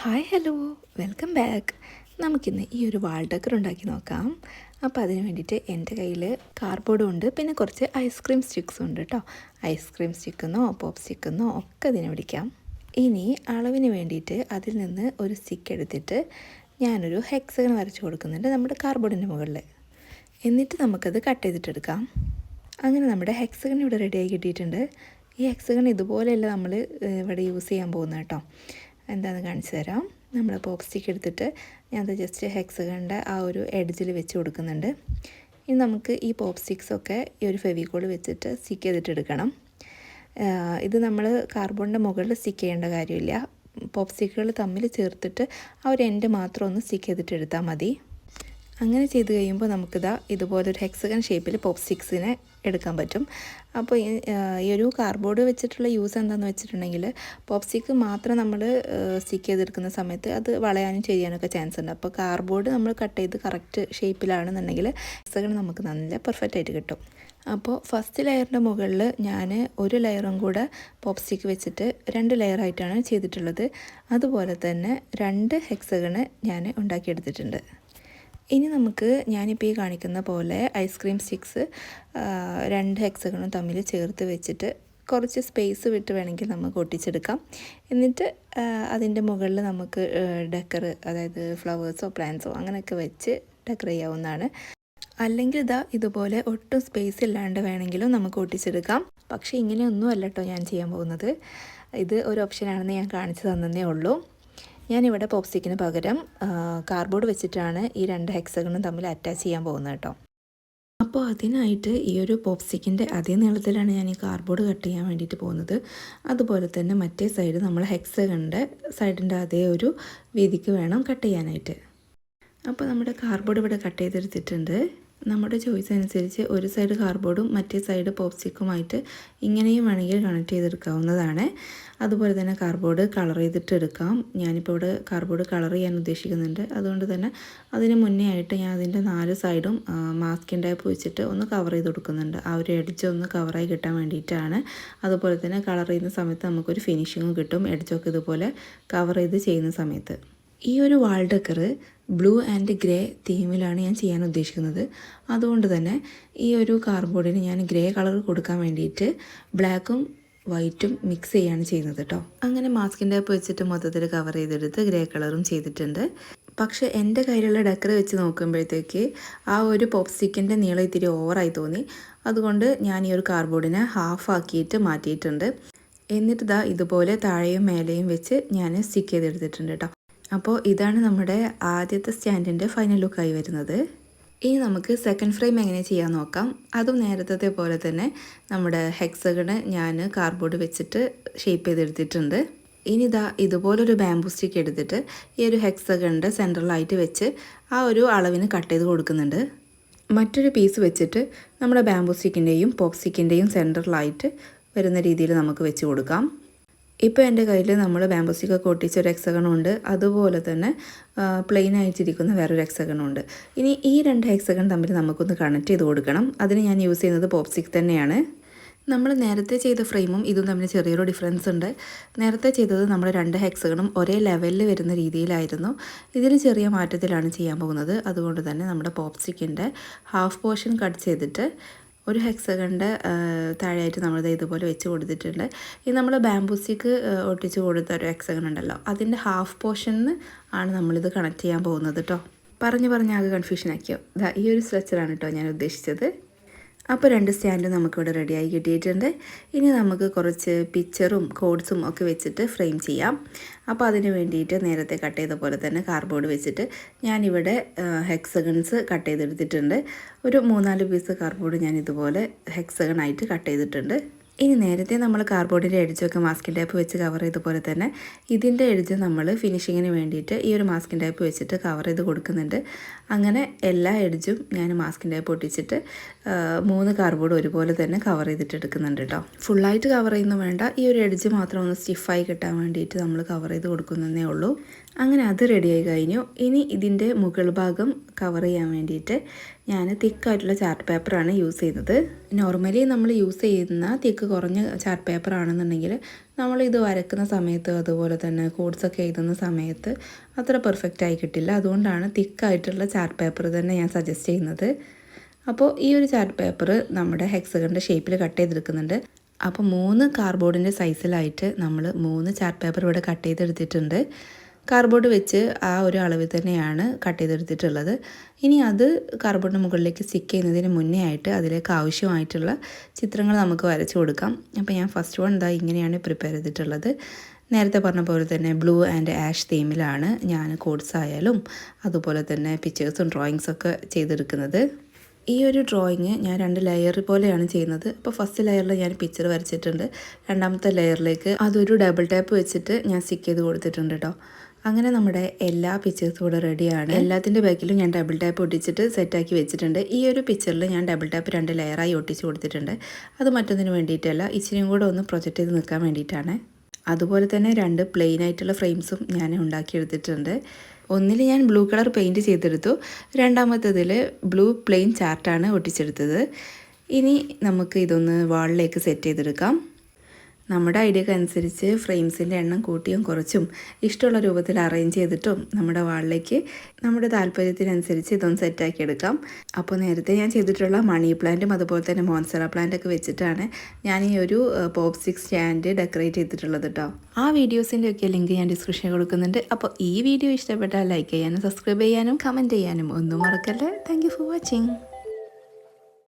Hi hello welcome back. നമുക്കിന്ന് ഈ ഒരു വാൾ ഡെക്കർ ഉണ്ടാക്കി നോക്കാം. അപ്പോൾ അതിന് വേണ്ടിയിട്ട് എൻ്റെ കയ്യിൽ കാർഡ്ബോർഡും ഉണ്ട്, പിന്നെ കുറച്ച് ഐസ്ക്രീം സ്റ്റിക്സും ഉണ്ട് കേട്ടോ. ഐസ്ക്രീം സ്റ്റിക്കെന്നോ പോപ്പ് സ്റ്റിക്കെന്നോ ഒക്കെ ഇതിനെ വിളിക്കാം. ഇനി അളവിന് വേണ്ടിയിട്ട് അതിൽ നിന്ന് ഒരു സ്റ്റിക്ക് എടുത്തിട്ട് ഞാനൊരു ഹെക്സഗൺ വരച്ച് കൊടുക്കുന്നുണ്ട് നമ്മുടെ കാർഡ്ബോർഡിൻ്റെ മുകളിൽ. എന്നിട്ട് നമുക്കത് കട്ട് ചെയ്തിട്ടെടുക്കാം. അങ്ങനെ നമ്മുടെ ഹെക്സഗൺ ഇവിടെ റെഡിയായി കിട്ടിയിട്ടുണ്ട്. ഈ ഹെക്സഗൺ ഇതുപോലെയല്ല നമ്മൾ ഇവിടെ യൂസ് ചെയ്യാൻ പോകുന്നത് കേട്ടോ. എന്താണെന്ന് കാണിച്ചു തരാം. നമ്മൾ പോപ്പ് സ്റ്റിക്ക് എടുത്തിട്ട് ഞാനത് ജസ്റ്റ് ഹെക്സഗണിൻ്റെ ആ ഒരു എഡ്ജിൽ വെച്ച് കൊടുക്കുന്നുണ്ട്. ഇനി നമുക്ക് ഈ പോപ്പ് സ്റ്റിക്സൊക്കെ ഈ ഒരു ഫെവിക്കോൾ വെച്ചിട്ട് സ്റ്റിക്ക് ചെയ്തിട്ടെടുക്കണം. ഇത് നമ്മൾ കാർഡ്ബോർഡിൻ്റെ മുകളിൽ സ്റ്റിക്ക് ചെയ്യേണ്ട കാര്യമില്ല. പോപ്പ് സ്റ്റിക്കുകൾ തമ്മിൽ ചേർത്തിട്ട് ആ ഒരു എൻഡ് മാത്രം ഒന്ന് സ്റ്റിക്ക് ചെയ്തിട്ടെടുത്താൽ മതി. അങ്ങനെ ചെയ്ത് കഴിയുമ്പോൾ നമുക്കിതാ ഇതുപോലൊരു ഹെക്സഗൺ ഷേപ്പിൽ പോപ്പ് സ്റ്റിക്സിനെ എടുക്കാൻ പറ്റും. അപ്പോൾ ഈ ഒരു കാർഡ്ബോർഡ് വെച്ചിട്ടുള്ള യൂസ് എന്താണെന്ന് വെച്ചിട്ടുണ്ടെങ്കിൽ, പോപ്പ് സ്റ്റിക്ക് മാത്രം നമ്മൾ സ്റ്റിക്ക് ചെയ്തെടുക്കുന്ന സമയത്ത് അത് വളയാനും ചെയ്യാനൊക്കെ ചാൻസ് ഉണ്ട്. അപ്പോൾ കാർഡ്ബോർഡ് നമ്മൾ കട്ട് ചെയ്ത് കറക്റ്റ് ഷേപ്പിലാണെന്നുണ്ടെങ്കിൽ ഹെക്സഗൺ നമുക്ക് നല്ല പെർഫെക്റ്റ് ആയിട്ട് കിട്ടും. അപ്പോൾ ഫസ്റ്റ് ലെയറിൻ്റെ മുകളിൽ ഞാൻ ഒരു ലെയറും കൂടെ പോപ്പ് സ്റ്റിക്ക് വെച്ചിട്ട് 2 ലെയറായിട്ടാണ് ചെയ്തിട്ടുള്ളത്. അതുപോലെ തന്നെ 2 ഹെക്സഗണ് ഞാൻ ഉണ്ടാക്കിയെടുത്തിട്ടുണ്ട്. ഇനി നമുക്ക് ഞാനിപ്പോൾ ഈ കാണിക്കുന്ന പോലെ ഐസ്ക്രീം സ്റ്റിക്സ് 2 ഹെക്സഗണും തമ്മിൽ ചേർത്ത് വെച്ചിട്ട് കുറച്ച് സ്പേസ് വിട്ട് വേണമെങ്കിൽ നമുക്ക് ഒട്ടിച്ചെടുക്കാം. എന്നിട്ട് അതിൻ്റെ മുകളിൽ നമുക്ക് ഡെക്കർ, അതായത് ഫ്ലവേഴ്സോ പ്ലാന്റ്സോ അങ്ങനെയൊക്കെ വെച്ച് ഡെക്കർ ചെയ്യാവുന്നതാണ്. അല്ലെങ്കിൽ ഇതുപോലെ ഒട്ടും സ്പേസ് ഇല്ലാണ്ട് വേണമെങ്കിലും നമുക്ക് ഒട്ടിച്ചെടുക്കാം. പക്ഷേ ഇങ്ങനെയൊന്നും അല്ല കേട്ടോ ഞാൻ ചെയ്യാൻ പോകുന്നത്. ഇത് ഒരു ഓപ്ഷനാണെന്ന് ഞാൻ കാണിച്ചു തന്നേ ഉള്ളൂ. ഞാനിവിടെ പോപ്പ് സ്റ്റിക്കിന് പകരം കാർഡ്ബോർഡ് വെച്ചിട്ടാണ് ഈ 2 ഹെക്സഗണും തമ്മിൽ അറ്റാച്ച് ചെയ്യാൻ പോകുന്നത് കേട്ടോ. അപ്പോൾ അതിനായിട്ട് ഈ ഒരു പോപ്പ് സ്റ്റിക്കിൻ്റെ അതേ നീളത്തിലാണ് ഞാൻ ഈ കാർഡ്ബോർഡ് കട്ട് ചെയ്യാൻ വേണ്ടിയിട്ട് പോകുന്നത്. അതുപോലെ തന്നെ മറ്റേ സൈഡ് നമ്മൾ ഹെക്സഗണിൻ്റെ സൈഡിൻ്റെ അതേ ഒരു വീതിക്ക് വേണം കട്ട് ചെയ്യാനായിട്ട്. അപ്പോൾ നമ്മുടെ കാർഡ്ബോർഡ് ഇവിടെ കട്ട് ചെയ്തെടുത്തിട്ടുണ്ട്. നമ്മുടെ ചോയ്സ് അനുസരിച്ച് ഒരു സൈഡ് കാർഡ്ബോർഡും മറ്റേ സൈഡ് പോപ്പ് സ്റ്റിക്കുമായിട്ട് ഇങ്ങനെയും വേണമെങ്കിൽ കണക്ട് ചെയ്തെടുക്കാവുന്നതാണ്. അതുപോലെ തന്നെ കാർഡ്ബോർഡ് കളർ ചെയ്തിട്ട് എടുക്കാം. ഞാനിപ്പോൾ ഇവിടെ കാർഡ്ബോർഡ് കളർ ചെയ്യാൻ ഉദ്ദേശിക്കുന്നുണ്ട്. അതുകൊണ്ട് തന്നെ അതിന് മുന്നേ ആയിട്ട് ഞാൻ അതിൻ്റെ 4 സൈഡും മാസ്കിൻ ടേപ്പ് വെച്ചിട്ട് ഒന്ന് കവർ ചെയ്ത് കൊടുക്കുന്നുണ്ട്. ആ ഒരു എഡ്ജ് ഒന്ന് കവറായി കിട്ടാൻ വേണ്ടിയിട്ടാണ്. അതുപോലെ തന്നെ കളർ ചെയ്യുന്ന സമയത്ത് നമുക്കൊരു ഫിനിഷിങ്ങും കിട്ടും, എഡ്ജൊക്കെ ഇതുപോലെ കവർ ചെയ്ത് ചെയ്യുന്ന സമയത്ത്. ഈ ഒരു വാൾ ഡെക്കർ ബ്ലൂ ആൻഡ് ഗ്രേ തീമിലാണ് ഞാൻ ചെയ്യാൻ ഉദ്ദേശിക്കുന്നത്. അതുകൊണ്ട് തന്നെ ഈ ഒരു കാർഡ്ബോർഡിന് ഞാൻ ഗ്രേ കളർ കൊടുക്കാൻ വേണ്ടിയിട്ട് ബ്ലാക്കും വൈറ്റും മിക്സ് ചെയ്യാണ് ചെയ്യുന്നത് കേട്ടോ. അങ്ങനെ മാസ്കിൻ ടേപ്പ് വെച്ചിട്ട് മൊത്തത്തിൽ കവർ ചെയ്തെടുത്ത് ഗ്രേ കളറും ചെയ്തിട്ടുണ്ട്. പക്ഷേ എൻ്റെ കയ്യിലുള്ള ഡെക്കർ വെച്ച് നോക്കുമ്പോഴത്തേക്ക് ആ ഒരു പോപ്പ് സ്റ്റിക്കിൻ്റെ നീളം ഇത്തിരി ഓവറായി തോന്നി. അതുകൊണ്ട് ഞാൻ ഈ ഒരു കാർഡ്ബോർഡിനെ ഹാഫ് ആക്കിയിട്ട് മാറ്റിയിട്ടുണ്ട്. എന്നിട്ട് ഇതുപോലെ താഴെയും മേലെയും വെച്ച് ഞാൻ സ്റ്റിക്ക് ചെയ്തെടുത്തിട്ടുണ്ട് കേട്ടോ. അപ്പോൾ ഇതാണ് നമ്മുടെ ആദ്യത്തെ സ്റ്റാൻഡിൻ്റെ ഫൈനൽ ലുക്കായി വരുന്നത്. ഇനി നമുക്ക് സെക്കൻഡ് ഫ്രെയിം എങ്ങനെ ചെയ്യാൻ നോക്കാം. അതും നേരത്തെ പോലെ തന്നെ നമ്മുടെ ഹെക്സഗണ് ഞാൻ കാർഡ്ബോർഡ് വെച്ചിട്ട് ഷേപ്പ് ചെയ്തെടുത്തിട്ടുണ്ട്. ഇനി ഇതുപോലൊരു ബാംബൂ സ്റ്റിക്ക് എടുത്തിട്ട് ഈ ഒരു ഹെക്സഗണിൻ്റെ സെൻട്രലായിട്ട് വെച്ച് ആ ഒരു അളവിന് കട്ട് ചെയ്ത് കൊടുക്കുന്നുണ്ട്. മറ്റൊരു പീസ് വെച്ചിട്ട് നമ്മുടെ ബാംബൂ സ്റ്റിക്കിൻ്റെയും പോപ്പ് സ്റ്റിക്കിൻ്റെയും സെൻട്രലായിട്ട് വരുന്ന രീതിയിൽ നമുക്ക് വെച്ച് കൊടുക്കാം. ഇപ്പോൾ എൻ്റെ കയ്യിൽ നമ്മൾ ബാംബൂ സ്റ്റിക്കൊക്കെ ഒട്ടിച്ച ഒരു ഹെക്സഗണുണ്ട്, അതുപോലെ തന്നെ പ്ലെയിൻ ആയിട്ടിരിക്കുന്ന വേറൊരു ഹെക്സഗണുണ്ട്. ഇനി ഈ 2 ഹെക്സഗൺ തമ്മിൽ നമുക്കൊന്ന് കണക്ട് ചെയ്ത് കൊടുക്കണം. അതിന് ഞാൻ യൂസ് ചെയ്യുന്നത് പോപ്പ് സ്റ്റിക്ക് തന്നെയാണ്. നമ്മൾ നേരത്തെ ചെയ്ത ഫ്രെയിമും ഇതും തമ്മിൽ ചെറിയൊരു ഡിഫറൻസ് ഉണ്ട്. നേരത്തെ ചെയ്തത് നമ്മൾ 2 ഹെക്സഗണും ഒരേ ലെവലിൽ വരുന്ന രീതിയിലായിരുന്നു. ഇതിൽ ചെറിയ മാറ്റത്തിലാണ് ചെയ്യാൻ പോകുന്നത്. അതുകൊണ്ട് തന്നെ നമ്മുടെ പോപ്പ് സ്റ്റിക്കിൻ്റെ ഹാഫ് പോർഷൻ കട്ട് ചെയ്തിട്ട് ഒരു ഹെക്സഗണിൻ്റെ താഴെയായിട്ട് നമ്മളിത് ഇതുപോലെ വെച്ച് കൊടുത്തിട്ടുണ്ട്. ഈ നമ്മൾ ബാംബൂ സ്റ്റിക്ക് ഒട്ടിച്ച് കൊടുത്ത ഒരു ഹെക്സഗൺ ഉണ്ടല്ലോ, അതിൻ്റെ ഹാഫ് പോർഷനിൽ ആണ് നമ്മളിത് കണക്ട് ചെയ്യാൻ പോകുന്നത് കേട്ടോ. പറഞ്ഞ് ആകെ കൺഫ്യൂഷൻ ആക്കിയോ? ഈ ഒരു സ്ട്രക്ചറാണ് കേട്ടോ ഞാൻ ഉദ്ദേശിച്ചത്. അപ്പോൾ 2 സ്റ്റാൻഡ് നമുക്കിവിടെ റെഡിയായി കിട്ടിയിട്ടുണ്ട്. ഇനി നമുക്ക് കുറച്ച് പിക്ചറും കോഡ്സും ഒക്കെ വെച്ചിട്ട് ഫ്രെയിം ചെയ്യാം. അപ്പോൾ അതിന് വേണ്ടിയിട്ട് നേരത്തെ കട്ട് ചെയ്ത പോലെ തന്നെ കാർഡ്ബോർഡ് വെച്ചിട്ട് ഞാനിവിടെ ഹെക്സഗൺസ് കട്ട് ചെയ്തെടുത്തിട്ടുണ്ട്. ഒരു 3-4 പീസ് കാർഡ്ബോർഡ് ഞാൻ ഇതുപോലെ ഹെക്സഗണായിട്ട് കട്ട് ചെയ്തിട്ടുണ്ട്. ഇനി നേരത്തെ നമ്മൾ കാർഡ്ബോർഡിൻ്റെ എഡ്ജൊക്കെ മാസ്കിൻ ടേപ്പ് വെച്ച് കവർ ചെയ്ത പോലെ തന്നെ ഇതിൻ്റെ എഡ്ജ് നമ്മൾ ഫിനിഷിങ്ങിന് വേണ്ടിയിട്ട് ഈ ഒരു മാസ്കിൻ ടേപ്പ് വെച്ചിട്ട് കവർ ചെയ്ത് കൊടുക്കുന്നുണ്ട്. അങ്ങനെ എല്ലാ എഡ്ജും ഞാൻ മാസ്കിൻ ടേപ്പ് ഒട്ടിച്ചിട്ട് 3 കാർഡ്ബോർഡ് ഒരുപോലെ തന്നെ കവർ ചെയ്തിട്ട് എടുക്കുന്നുണ്ട് കേട്ടോ. ഫുള്ളായിട്ട് കവർ ചെയ്യുന്നു വേണ്ട, ഈ ഒരു എഡ്ജ് മാത്രം ഒന്ന് സ്റ്റിഫായി കിട്ടാൻ വേണ്ടിയിട്ട് നമ്മൾ കവർ ചെയ്ത് കൊടുക്കുന്നതേ ഉള്ളൂ. അങ്ങനെ അത് റെഡിയായി കഴിഞ്ഞു. ഇനി ഇതിൻ്റെ മുകൾ ഭാഗം കവർ ചെയ്യാൻ വേണ്ടിയിട്ട് ഞാൻ തിക്കായിട്ടുള്ള ചാർട്ട് പേപ്പറാണ് യൂസ് ചെയ്യുന്നത്. നോർമലി നമ്മൾ യൂസ് ചെയ്യുന്ന തിക്ക് കുറഞ്ഞ ചാർട്ട് പേപ്പർ ആണെന്നുണ്ടെങ്കിൽ നമ്മളിത് വരക്കുന്ന സമയത്ത് അതുപോലെ തന്നെ കോഡ്സൊക്കെ എഴുതുന്ന സമയത്ത് അത്ര പെർഫെക്റ്റ് ആയി കിട്ടില്ല. അതുകൊണ്ടാണ് തിക്കായിട്ടുള്ള ചാർട്ട് പേപ്പർ തന്നെ ഞാൻ സജസ്റ്റ് ചെയ്യുന്നത്. അപ്പോൾ ഈ ഒരു ചാർട്ട് പേപ്പർ നമ്മുടെ ഹെക്സഗണിൻ്റെ ഷേപ്പിൽ കട്ട് ചെയ്തെടുക്കുന്നുണ്ട്. അപ്പോൾ 3 കാർഡ്ബോർഡിൻ്റെ സൈസിലായിട്ട് നമ്മൾ 3 ചാർട്ട് പേപ്പർ ഇവിടെ കട്ട് ചെയ്തെടുത്തിട്ടുണ്ട്. കാർഡ്ബോർഡ് വെച്ച് ആ ഒരു അളവിൽ തന്നെയാണ് കട്ട് ചെയ്തെടുത്തിട്ടുള്ളത്. ഇനി അത് കാർഡ്ബോർഡിന് മുകളിലേക്ക് സ്റ്റിക്ക് ചെയ്യുന്നതിന് മുന്നേ ആയിട്ട് അതിലേക്ക് ആവശ്യമായിട്ടുള്ള ചിത്രങ്ങൾ നമുക്ക് വരച്ചു കൊടുക്കാം. അപ്പോൾ ഞാൻ ഫസ്റ്റ് വൺ ഇങ്ങനെയാണ് പ്രിപ്പയർ ചെയ്തിട്ടുള്ളത്. നേരത്തെ പറഞ്ഞ പോലെ തന്നെ ബ്ലൂ ആൻഡ് ആഷ് തീമിലാണ് ഞാൻ കോഡ്സ് ആയാലും അതുപോലെ തന്നെ പിക്ചേഴ്സും ഡ്രോയിങ്സൊക്കെ ചെയ്തെടുക്കുന്നത്. ഈ ഒരു ഡ്രോയിങ് ഞാൻ 2 ലെയർ പോലെയാണ് ചെയ്യുന്നത്. അപ്പോൾ ഫസ്റ്റ് ലെയറിൽ ഞാൻ പിക്ചർ വരച്ചിട്ടുണ്ട്. രണ്ടാമത്തെ ലെയറിലേക്ക് അതൊരു ഡബിൾ ടാപ്പ് വെച്ചിട്ട് ഞാൻ സ്റ്റിക്ക് ചെയ്ത് കൊടുത്തിട്ടുണ്ട് കേട്ടോ. അങ്ങനെ നമ്മുടെ എല്ലാ പിക്ചേഴ്സും ഇവിടെ റെഡിയാണ്. എല്ലാത്തിൻ്റെ ബാക്കിലും ഞാൻ ഡബിൾ ടാപ്പ് ഒട്ടിച്ചിട്ട് സെറ്റാക്കി വെച്ചിട്ടുണ്ട്. ഈ ഒരു പിക്ചറിൽ ഞാൻ ഡബിൾ ടാപ്പ് 2 ലെയറായി ഒട്ടിച്ച് കൊടുത്തിട്ടുണ്ട്. അത് മറ്റൊന്നിന് വേണ്ടിയിട്ടല്ല, ഇച്ചിരിയും കൂടെ ഒന്ന് പ്രൊജക്റ്റ് ചെയ്ത് നിൽക്കാൻ വേണ്ടിയിട്ടാണ്. അതുപോലെ തന്നെ 2 പ്ലെയിൻ ആയിട്ടുള്ള ഫ്രെയിംസും ഞാൻ ഉണ്ടാക്കിയെടുത്തിട്ടുണ്ട്. ഒന്നിൽ ഞാൻ ബ്ലൂ കളർ പെയിൻറ്റ് ചെയ്തെടുത്തു, രണ്ടാമത്തേതിൽ ബ്ലൂ പ്ലെയിൻ ചാർട്ടാണ് ഒട്ടിച്ചെടുത്തത്. ഇനി നമുക്ക് ഇതൊന്ന് വാളിലേക്ക് സെറ്റ് ചെയ്തെടുക്കാം. നമ്മുടെ ഐഡിയക്ക് അനുസരിച്ച് ഫ്രെയിംസിൻ്റെ എണ്ണം കൂട്ടിയും കുറച്ചും ഇഷ്ടമുള്ള രൂപത്തിൽ അറേഞ്ച് ചെയ്തിട്ടും നമ്മുടെ വാളിലേക്ക് നമ്മുടെ താല്പര്യത്തിനനുസരിച്ച് ഇതൊന്ന് സെറ്റാക്കി എടുക്കാം. അപ്പോൾ നേരത്തെ ഞാൻ ചെയ്തിട്ടുള്ള മണി പ്ലാന്റും അതുപോലെ തന്നെ മോൺസെറ പ്ലാന്റൊക്കെ വെച്ചിട്ടാണ് ഞാൻ ഈ ഒരു പോപ്പ് സ്റ്റിക്ക് സ്റ്റാൻഡ് ഡെക്കറേറ്റ് ചെയ്തിട്ടുള്ളത് കേട്ടോ. ആ വീഡിയോസിൻ്റെ ഒക്കെ ലിങ്ക് ഞാൻ ഡിസ്ക്രിപ്ഷനിൽ കൊടുക്കുന്നുണ്ട്. അപ്പോൾ ഈ വീഡിയോ ഇഷ്ടപ്പെട്ടാൽ ലൈക്ക് ചെയ്യാനും സബ്സ്ക്രൈബ് ചെയ്യാനും കമൻറ്റ് ചെയ്യാനും ഒന്നും മറക്കല്ലേ. Thank you for watching.